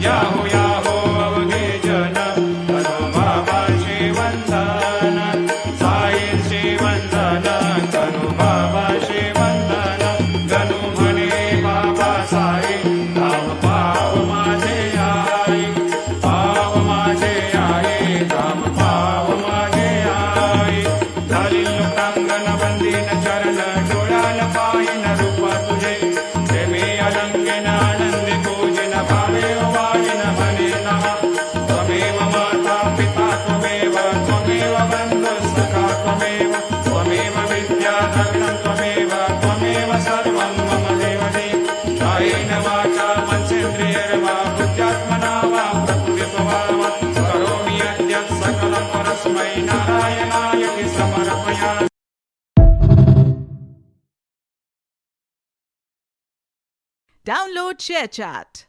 Yahoo Yahoo अवघे जन करो बाबांचे वंदन साईंचे वंदन करो बाबांचे वंदन गणू म्हणे बाबा साई धाम पाव माझे आई पाव माझे आई धाम पाव माझे आई झाली लोकांगण बंदीन चरण डोळ्याला पाहिन रूप तुझे प्रेमी अलंकेन आनंदी पूजन भावे वाजिन म्हणे नमः त्वमेव माता पिता त्वमेव त्वमेव बंधु सखा त्वमेव त्वमेव विद्या द्रविणं त्वमेव त्वमेव सर्वं मम देवते कायेन वाचा मनसेन्द्रियैर्वा बुद्ध्यात्मना वा प्रकृतिस्वभावात् करोमि यद्य सकलं परस्मै नारायणाय समर्पयामि. Download ShareChat.